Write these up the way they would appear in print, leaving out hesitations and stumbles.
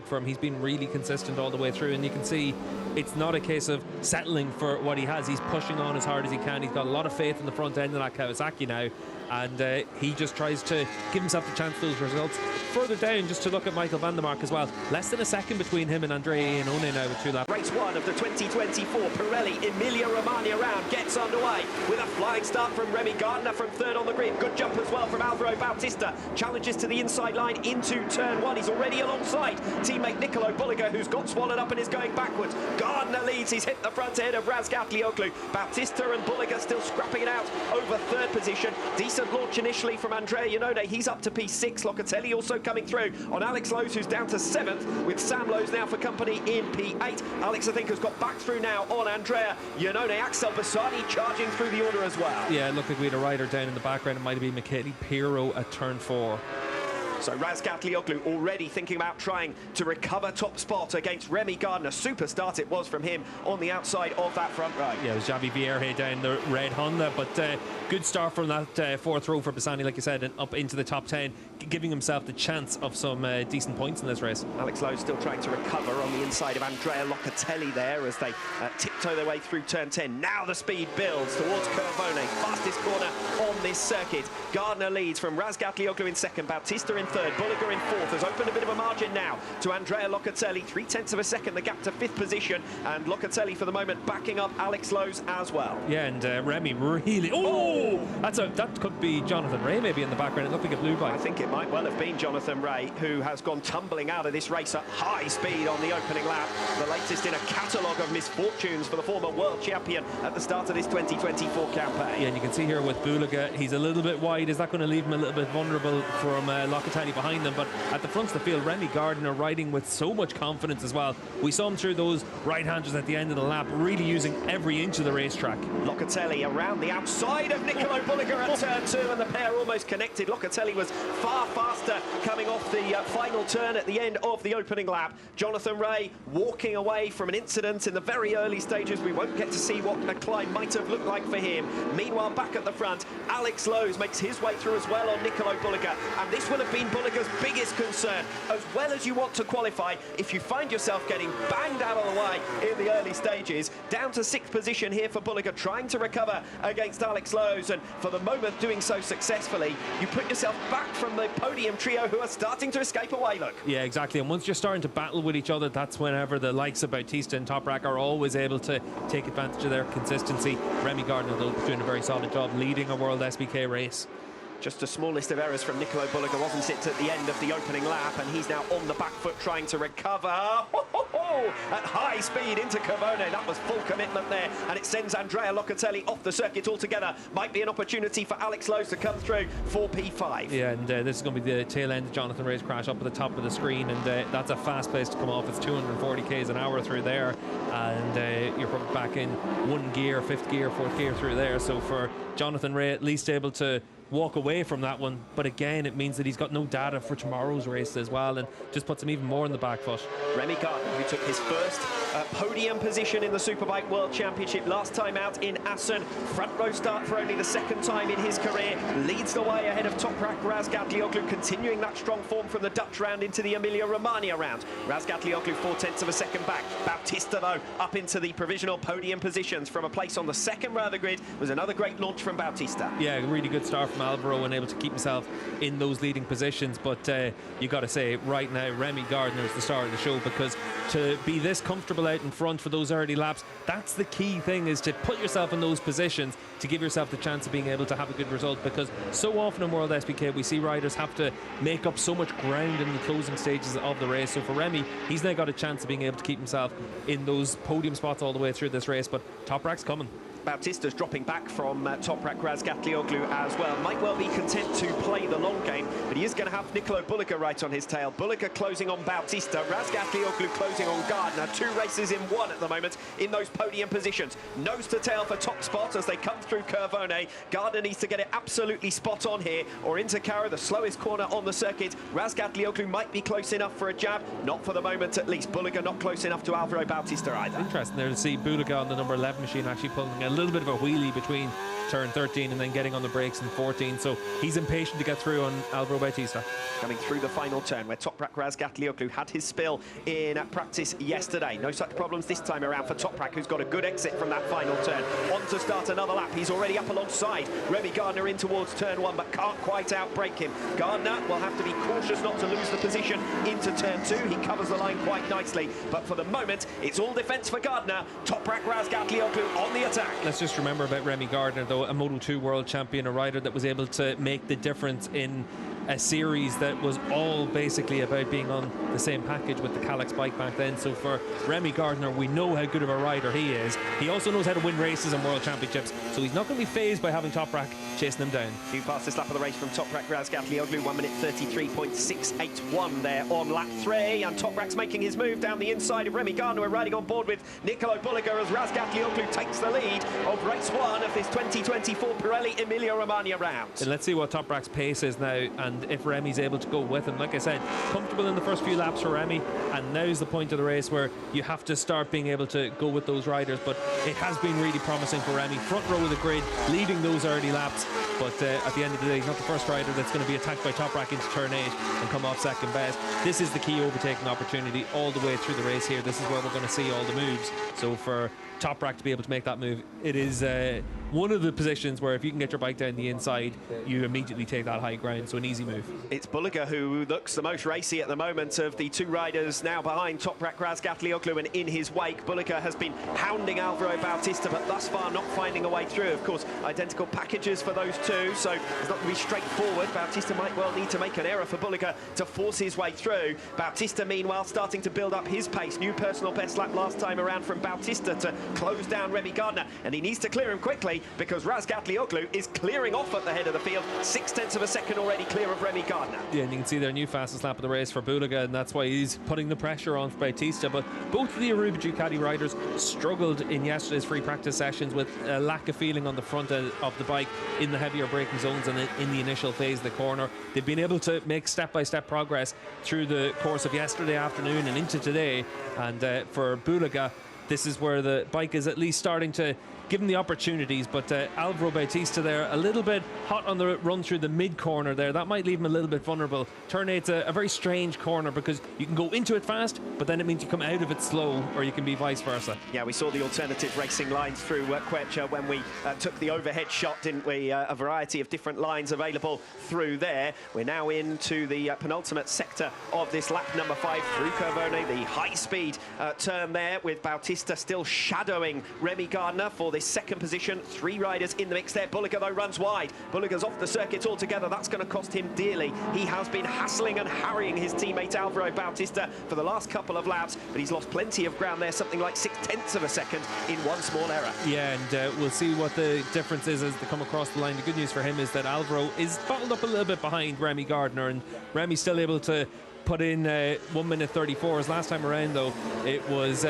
for him. He's been really consistent all the way through, and you can see it's not a case of settling for what he has. He's pushing on as hard as he can. He's got a lot of faith in the front end of that Kawasaki now, and he just tries to give himself the chance for those results. Further down, just to look at Michael van der Mark as well, less than a second between him and Andrea Iannone now with 2 laps. Race 1 of the 2024 Pirelli Emilia-Romagna round gets underway with a flying start from Remy Gardner from 3rd on the grid. Good jump as well from Alvaro Bautista. Challenges to the inside line into turn 1. He's already alongside teammate Nicolo Bulega, who's got swallowed up and is going backwards. Gardner leads. He's hit the front end of Razgatlıoğlu. Bautista and Bulega still scrapping it out over 3rd position. Decent launch initially from Andrea Iannone. He's up to P6. Locatelli also coming through on Alex Lowes, who's down to 7th, with Sam Lowes now for company in P8. Alex, I think, has got back through now on Andrea Iannone. Axel Bassani charging through the order as well. Yeah, it looked like we had a rider down in the background. It might have been Michele Pirro at turn 4. So Razgatlıoğlu already thinking about trying to recover top spot against Remy Gardner. Super start it was from him on the outside of that front right. Yeah, it was Javi Vierge down the red Honda, but good start from that 4th row for Bassani, like you said, and up into the top 10, giving himself the chance of some decent points in this race. Alex Lowes still trying to recover on the inside of Andrea Locatelli there as they tiptoe their way through turn 10. Now the speed builds towards Curvone, fastest corner on this circuit. Gardner leads from Razgatlıoğlu in 2nd, Bautista in 3rd, Bulega in 4th. Has opened a bit of a margin now to Andrea Locatelli, 0.3 of a second, the gap to 5th position, and Locatelli for the moment backing up Alex Lowes as well. Yeah, and Remy really... Oh! That could be Jonathan Ray maybe in the background. It looked like a blue bike. I think it might well have been Jonathan Ray, who has gone tumbling out of this race at high speed on the opening lap. The latest in a catalogue of misfortunes for the former world champion at the start of this 2024 campaign. Yeah, and you can see here with Bulega, he's a little bit wide. Is that going to leave him a little bit vulnerable from Locatelli behind them? But at the front of the field, Remy Gardner riding with so much confidence as well. We saw him through those right-handers at the end of the lap, really using every inch of the racetrack. Locatelli around the outside of Nicolo Bulega at turn 2, and the pair almost connected. Locatelli was far faster coming off the final turn at the end of the opening lap. Jonathan Ray walking away from an incident in the very early stages. We won't get to see what a climb might have looked like for him. Meanwhile, back at the front, Alex Lowes makes his way through as well on Nicolo Bulega, and this will have been Bulega's biggest concern. As well as you want to qualify, if you find yourself getting banged out of the way in the early stages, down to 6th position here for Bulega, trying to recover against Alex Lowes, and for the moment doing so successfully, you put yourself back from the podium trio who are starting to escape away, look. Yeah, exactly, and once you're starting to battle with each other, that's whenever the likes of Bautista and Toprak are always able to take advantage of their consistency. Remy Gardner, though, doing a very solid job leading a World SBK race. Just a small list of errors from Nicolo Bulega, wasn't it, at the end of the opening lap, and he's now on the back foot trying to recover. At high speed into Curvone. That was full commitment there, and it sends Andrea Locatelli off the circuit altogether. Might be an opportunity for Alex Lowes to come through for P5. Yeah, and this is going to be the tail end of Jonathan Ray's crash up at the top of the screen, and that's a fast place to come off. It's 240 k's an hour through there, and you're probably back in 1 gear, 5th gear, 4th gear through there. So for Jonathan Ray, at least able to walk away from that one, but again it means that he's got no data for tomorrow's race as well, and just puts him even more on the back foot. Remy Gardner, who took his first podium position in the Superbike World Championship last time out in Assen, front row start for only the 2nd time in his career, leads the way ahead of Toprak Razgatlıoğlu, continuing that strong form from the Dutch round into the Emilia-Romagna round. Razgatlıoğlu 0.4 of a second back. Bautista, though, up into the provisional podium positions from a place on the 2nd row of the grid. Was another great launch from Bautista. Yeah, really good start from Alvaro and able to keep himself in those leading positions, but you got to say right now Remy Gardner is the star of the show, because to be this comfortable out in front for those early laps, that's the key thing, is to put yourself in those positions to give yourself the chance of being able to have a good result, because so often in World SBK we see riders have to make up so much ground in the closing stages of the race. So for Remy, he's now got a chance of being able to keep himself in those podium spots all the way through this race, but Toprak's coming. Bautista's dropping back from Toprak Razgatlıoğlu as well. Might well be content to play the long game, but he is going to have Nicolo Bulega right on his tail. Bulega closing on Bautista, Razgatlıoğlu closing on Gardner. 2 races in 1 at the moment in those podium positions. Nose to tail for top spot as they come through Curvone. Gardner needs to get it absolutely spot on here, or into Cara, the slowest corner on the circuit. Razgatlıoğlu might be close enough for a jab, not for the moment at least. Bulega not close enough to Alvaro Bautista either. Interesting there to see Bulega on the number 11 machine actually pulling a little bit of a wheelie between turn 13 and then getting on the brakes in 14. So he's impatient to get through on Alvaro Bautista. Coming through the final turn where Toprak Razgatlıoğlu had his spill in practice yesterday. No such problems this time around for Toprak, who's got a good exit from that final turn. On to start another lap. He's already up alongside Remy Gardner in towards turn 1, but can't quite outbrake him. Gardner will have to be cautious not to lose the position into turn 2. He covers the line quite nicely, but for the moment, it's all defence for Gardner. Toprak Razgatlıoğlu on the attack. Let's just remember about Remy Gardner, though, a Moto2 world champion, a rider that was able to make the difference in a series that was all basically about being on the same package with the Calyx bike back then. So for Remy Gardner, we know how good of a rider he is. He also knows how to win races and world championships, so he's not going to be phased by having Toprak chasing him down. Few fastest lap of the race from Toprak Razgatlıoğlu, 1 minute 33.681 there on lap 3, and Toprak's making his move down the inside of Remy Gardner. We're riding on board with Nicolo Bulega as Razgatlıoğlu takes the lead of race 1 of this 2024 Pirelli Emilia-Romagna round. And let's see what Toprak's pace is now, and if Remy's able to go with him. Like I said, comfortable in the first few laps for Remy, and now's the point of the race where you have to start being able to go with those riders. But it has been really promising for Remy, front row of the grid, leading those early laps. But at the end of the day, he's not the first rider that's going to be attacked by Toprak into turn 8 and come off second best. This is the key overtaking opportunity all the way through the race here. This is where we're going to see all the moves. So for Toprak to be able to make that move, it is one of the positions where if you can get your bike down the inside, you immediately take that high ground. So an easy move. It's Bulega who looks the most racy at the moment of the two riders now behind Toprak Razgatlıoğlu, and in his wake Bulega has been hounding Alvaro Bautista, but thus far not finding a way through. Of course, identical packages for those two, so it's not going to be straightforward. Bautista might well need to make an error for Bulega to force his way through. Bautista meanwhile starting to build up his pace. New personal best lap last time around from Bautista to close down Remy Gardner, and he needs to clear him quickly because Razgatlıoğlu is clearing off at the head of the field. 0.6 of a second already clear of Remy Gardner. Yeah, and you can see their new fastest lap of the race for Bulega, and that's why he's putting the pressure on for Bautista. But both of the Aruba Ducati riders struggled in yesterday's free practice sessions with a lack of feeling on the front end of the bike in the heavier braking zones and in the initial phase of the corner. They've been able to make step-by-step progress through the course of yesterday afternoon and into today, and for Bulega, this is where the bike is at least starting to give him the opportunities. But Alvaro Bautista there, a little bit hot on the run through the mid-corner there. That might leave him a little bit vulnerable. Turn 8's a very strange corner because you can go into it fast, but then it means you come out of it slow, or you can be vice versa. Yeah, we saw the alternative racing lines through Quecha when we took the overhead shot, didn't we? A variety of different lines available through there. We're now into the penultimate sector of this lap number 5 through Curvone, the high-speed turn there, with Bautista still shadowing Remy Gardner for this second position. 3 riders in the mix there. Bulega though runs wide. Bulega's off the circuit altogether. That's going to cost him dearly. He has been hassling and harrying his teammate Alvaro Bautista for the last couple of laps, but he's lost plenty of ground there, something like 0.6 of a second in one small error. Yeah, and we'll see what the difference is as they come across the line. The good news for him is that Alvaro is bottled up a little bit behind Remy Gardner, and Remy's still able to put in 1 minute 34s. Last time around though, it was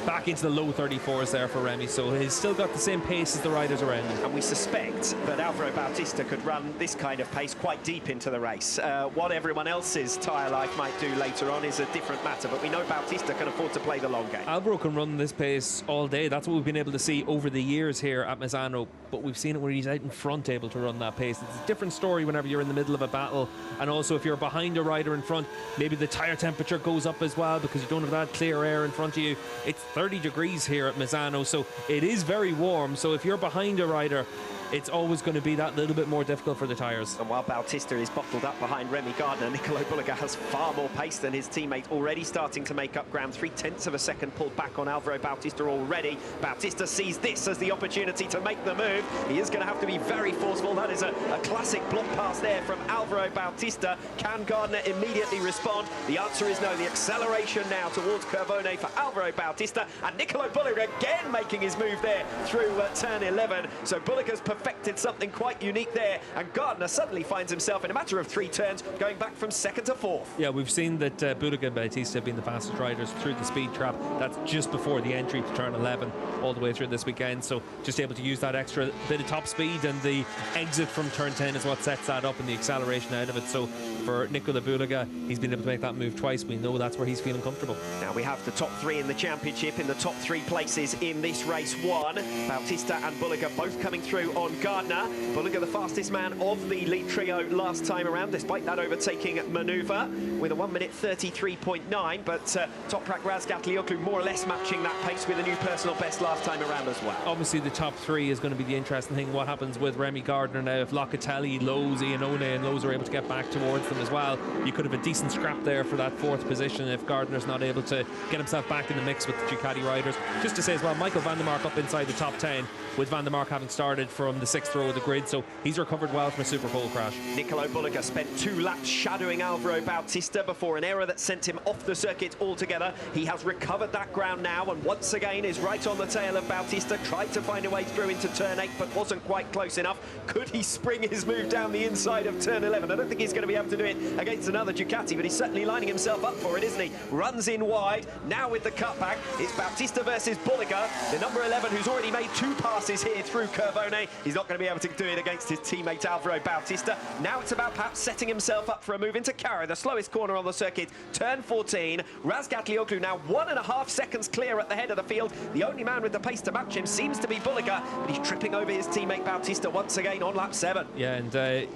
back into the low 34s there for Remy, so he's still got the same pace as the riders around him. And we suspect that Alvaro Bautista could run this kind of pace quite deep into the race. What everyone else's tyre life might do later on is a different matter, but we know Bautista can afford to play the long game. Alvaro can run this pace all day. That's what we've been able to see over the years here at Misano, but we've seen it where he's out in front able to run that pace. It's a different story whenever you're in the middle of a battle, and also if you're behind a rider in front, maybe the tyre temperature goes up as well because you don't have that clear air in front of you. It's 30 degrees here at Misano, so it is very warm. So if you're behind a rider, it's always going to be that little bit more difficult for the tyres. And while Bautista is bottled up behind Remy Gardner, Nicolo Bulega has far more pace than his teammate, already starting to make up ground. 0.3 of a second pulled back on Alvaro Bautista already. Bautista sees this as the opportunity to make the move. He is going to have to be very forceful. That is a classic block pass there from Alvaro Bautista. Can Gardner immediately respond? The answer is no. The acceleration now towards Curvone for Alvaro Bautista, and Nicolo Bulega again making his move there through turn 11. So Bulega's perfected something quite unique there, and Gardner suddenly finds himself in a matter of 3 turns going back from 2nd to 4th. Yeah, we've seen that Bulega and Bautista have been the fastest riders through the speed trap. That's just before the entry to turn 11 all the way through this weekend, so just able to use that extra bit of top speed, and the exit from turn 10 is what sets that up and the acceleration out of it. So for Nicolo Bulega, he's been able to make that move twice. We know that's where he's feeling comfortable. Now we have the top 3 in the championship, in the top 3 places in this race 1. Bautista and Bulega both coming through on on Gardner. Bulega, the fastest man of the lead trio last time around, despite that overtaking manoeuvre with a 1 minute 33.9. But Toprak Razgatlıoğlu more or less matching that pace with a new personal best last time around as well. Obviously, the top three is going to be the interesting thing. What happens with Remy Gardner now? If Locatelli, Lowe's, Iannone and Lowe's are able to get back towards them as well, you could have a decent scrap there for that fourth position if Gardner's not able to get himself back in the mix with the Ducati riders. Just to say as well, Michael van der Mark up inside the top 10, with van der Mark having started from the 6th row of the grid, so he's recovered well from a super pole crash. Nicolo Bulega spent 2 laps shadowing Alvaro Bautista before an error that sent him off the circuit altogether. He has recovered that ground now and once again is right on the tail of Bautista. Tried to find a way through into turn 8 but wasn't quite close enough. Could he spring his move down the inside of turn 11? I don't think he's going to be able to do it against another Ducati, but he's certainly lining himself up for it, isn't he? Runs in wide. Now with the cutback, it's Bautista versus Bulega, the number 11 who's already made 2 passes here through Curvone. He's not going to be able to do it against his teammate Alvaro Bautista. Now it's about perhaps setting himself up for a move into Carro, the slowest corner on the circuit, turn 14. Razgatlıoğlu now 1.5 seconds clear at the head of the field. The only man with the pace to match him seems to be Bulega, but he's tripping over his teammate Bautista once again on lap 7. Yeah, and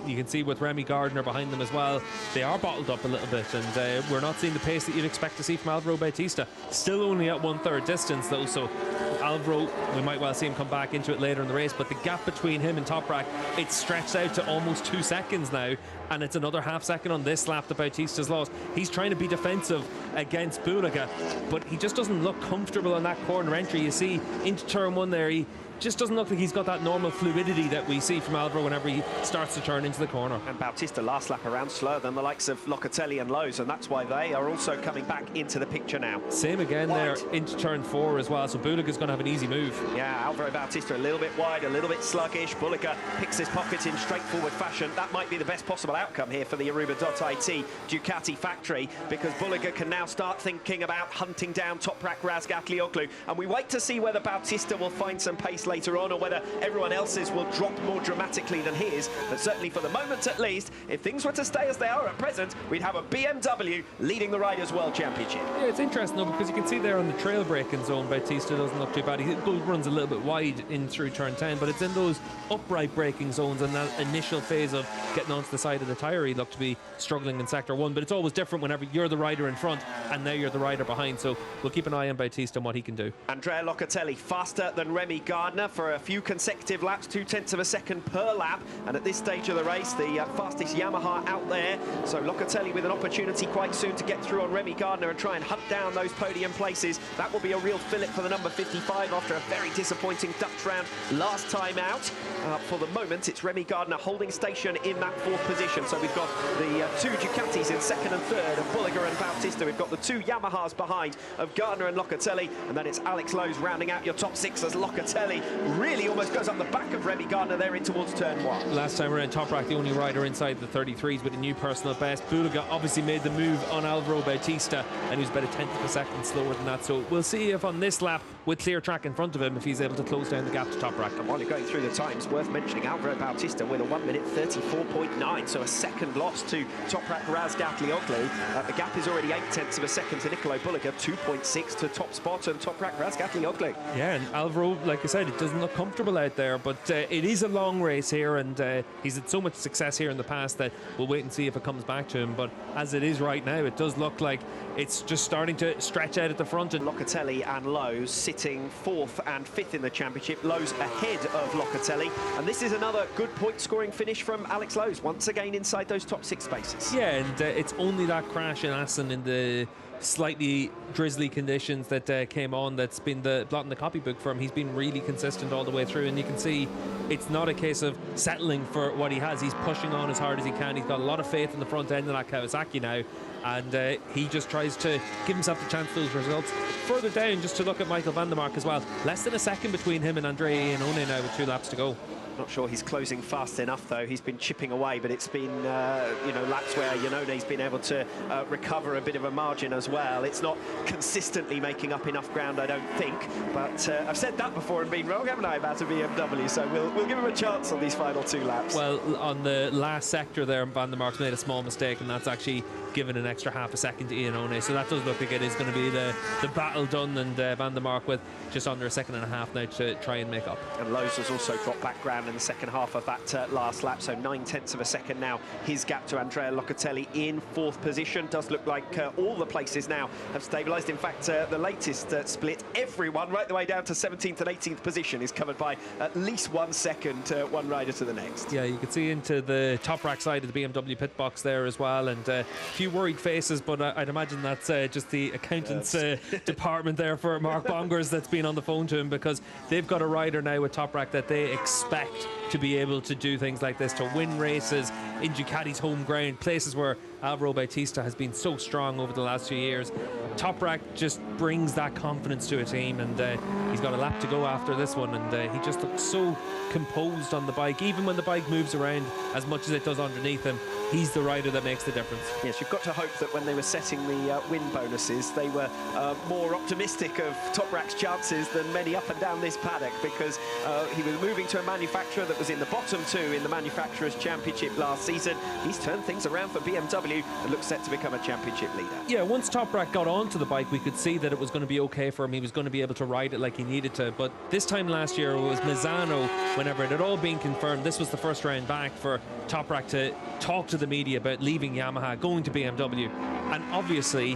you can see with Remy Gardner behind them as well, they are bottled up a little bit, and we're not seeing the pace that you'd expect to see from Alvaro Bautista. Still only at 1/3 distance though, so Alvaro, we might well see him come back into it later in the race, but the gap between him and Toprak, it's stretched out to almost 2 seconds now, and it's another half second on this lap that Bautista's lost. He's trying to be defensive against Bulega, but he just doesn't look comfortable on that corner entry. You see into turn 1 there, he just doesn't look like he's got that normal fluidity that we see from Alvaro whenever he starts to turn into the corner. And Bautista last lap around slower than the likes of Locatelli and Lowe's, and that's why they are also coming back into the picture now. Same again wide there into turn 4 as well, so Bulega's going to have an easy move. Yeah, Alvaro Bautista a little bit wide, a little bit sluggish. Bulega picks his pocket in straightforward fashion. That might be the best possible outcome here for the Aruba.it Ducati factory, because Bulega can now start thinking about hunting down Toprak Razgatlıoğlu, and we wait to see whether Bautista will find some pace later on, or whether everyone else's will drop more dramatically than his. But certainly for the moment at least, if things were to stay as they are at present, we'd have a BMW leading the Riders' World Championship. Yeah, it's interesting though, because you can see there on the trail braking zone, Bautista doesn't look too bad. He runs a little bit wide in through turn 10, but it's in those upright braking zones and that initial phase of getting onto the side of the tyre, he looked to be struggling in sector 1. But it's always different whenever you're the rider in front and now you're the rider behind, so we'll keep an eye on Bautista and what he can do. Andrea Locatelli faster than Remy Gardner for a few consecutive laps, 0.2 of a second per lap, and at this stage of the race the fastest Yamaha out there, so Locatelli with an opportunity quite soon to get through on Remy Gardner and try and hunt down those podium places. That will be a real fillip for the number 55 after a very disappointing Dutch round last time out. For the moment it's Remy Gardner holding station in that 4th position, so we've got the 2 Ducatis in 2nd and 3rd of Bulega and Bautista. We've got the 2 Yamahas behind of Gardner and Locatelli, and then it's Alex Lowe's rounding out your top 6 as Locatelli really almost goes up the back of Remy Gardner there in towards turn 1. Last time around, Toprak the only rider inside the 33s with a new personal best. Bulega obviously made the move on Alvaro Bautista, and he was about 1/10 of a second slower than that, so we'll see if on this lap with clear track in front of him if he's able to close down the gap to Toprak. And while you're going through the times, worth mentioning Alvaro Bautista with a 1 minute 34.9, so a second loss to Toprak Razgatlıoğlu. The gap is already 0.8 of a second to Nicolo Bulega, 2.6 to top spot and Toprak Razgatlıoğlu. Yeah, and Alvaro, like I said, it doesn't look comfortable out there, but it is a long race here, and he's had so much success here in the past that we'll wait and see if it comes back to him. But as it is right now, it does look like it's just starting to stretch out at the front. And Locatelli and Lowe's sitting 4th and 5th in the championship. Lowe's ahead of Locatelli, and this is another good point scoring finish from Alex Lowe's, once again inside those top 6 spaces. Yeah, and it's only that crash in Assen in the slightly drizzly conditions that came on that's been the blot in the copybook for him. He's been really consistent all the way through, and you can see it's not a case of settling for what he has. He's pushing on as hard as he can. He's got a lot of faith in the front end of that Kawasaki now, and he just tries to give himself the chance for those results. Further down, just to look at Michael van der Mark as well, less than a second between him and Andrea Iannone now with 2 laps to go. Not sure he's closing fast enough though. He's been chipping away, but it's been laps where Iannone's been able to recover a bit of a margin as well. It's not consistently making up enough ground, I don't think, but I've said that before and been wrong, haven't I, about a BMW, so we'll give him a chance on these final 2 laps. Well, on the last sector there, van der Mark's made a small mistake, and that's actually given an extra half a second to Iannone. So that does look like it is going to be the battle done, and Van der Mark with just under a second and a half now to try and make up. And Lowe's has also dropped back ground in the second half of that last lap, so 9/10 of a second now. His gap to Andrea Locatelli in 4th position. Does look like all the places now have stabilised. In fact, the latest split, everyone right the way down to 17th and 18th position is covered by at least 1 second, one rider to the next. Yeah, you can see into the Toprak side of the BMW pit box there as well, and a few worried faces, but I'd imagine that's just the accountants department there for Mark Bongers that's been on the phone to him, because they've got a rider now with Toprak that they expect to be able to do things like this, to win races in Ducati's home ground, places where Alvaro Bautista has been so strong over the last few years. Toprak just brings that confidence to a team, and he's got a lap to go after this one, and he just looks so composed on the bike. Even when the bike moves around as much as it does underneath him, he's the rider that makes the difference. Yes, you've got to hope that when they were setting the win bonuses, they were more optimistic of Toprak's chances than many up and down this paddock, because he was moving to a manufacturer that was in the bottom 2 in the Manufacturers' Championship last season. He's turned things around for BMW and looks set to become a championship leader. Yeah, once Toprak got onto the bike, we could see that it was going to be okay for him. He was going to be able to ride it like he needed to. But this time last year, it was Misano, whenever it had all been confirmed, this was the first round back for Toprak to talk to the media about leaving Yamaha, going to BMW. And obviously,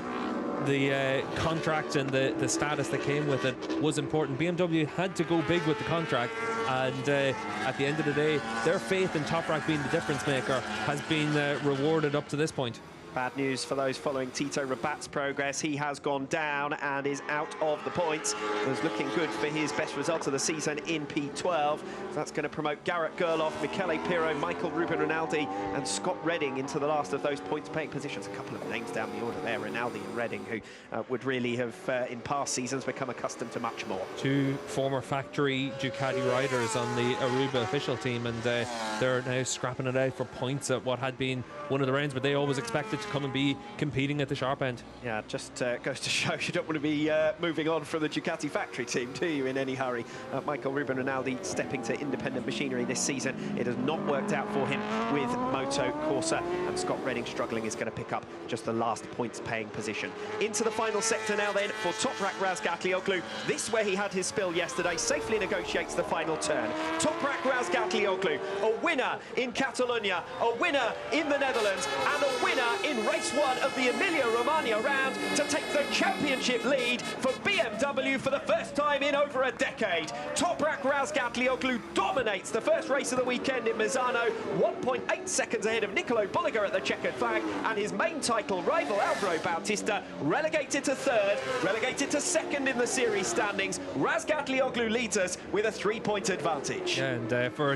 the contract and the status that came with it was important. BMW had to go big with the contract, and at the end of the day, their faith in Toprak being the difference maker has been rewarded up to this point. Bad news for those following Tito Rabat's progress. He has gone down and is out of the points. It was looking good for his best result of the season in P12. So that's going to promote Garrett Gerloff, Michele Pirro, Michael Ruben Rinaldi and Scott Redding into the last of those points-paying positions. A couple of names down the order there, Rinaldi and Redding, who would really have, in past seasons, become accustomed to much more. 2 former factory Ducati riders on the Aruba official team, and they're now scrapping it out for points at what had been one of the rounds, but they always expected to come and be competing at the sharp end. Yeah, just goes to show you don't want to be moving on from the Ducati factory team, do you, in any hurry? Michael Ruben Rinaldi stepping to independent machinery this season. It has not worked out for him with Moto Corsa, and Scott Redding struggling is going to pick up just the last points-paying position. Into the final sector now then for Toprak Razgatlıoğlu. This, where he had his spill yesterday, safely negotiates the final turn. Toprak Razgatlıoğlu, a winner in Catalonia, a winner in the Netherlands, and a winner in race 1 of the Emilia-Romagna round to take the championship lead for BMW for the first time in over a decade. Toprak Razgatlıoğlu dominates the first race of the weekend in Misano, 1.8 seconds ahead of Nicolo Bulega at the checkered flag, and his main title rival Alvaro Bautista relegated to 3rd, relegated to 2nd in the series standings. Razgatlıoğlu leads us with a 3-point advantage. And for